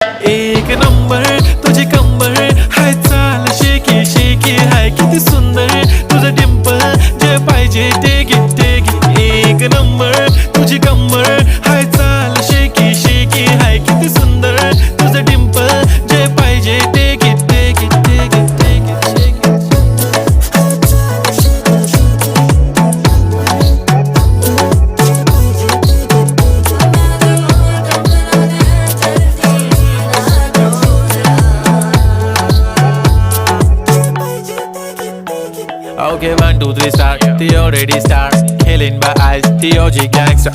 एक नंबर तुझी कंबर हाय, चाल शेकी शेकी हाय, किती सुंदर तुझं डिंपल, जे पाहिजे ते घे. एक नंबर तुझी कंबर हाय, चाल शेकी शेकी हाय, किती सुंदर तुझं डिंपल, जे पाहिजे ते घे. Okay, 1, 2, 3 start. The already start. Killing by eyes. The OG gangster.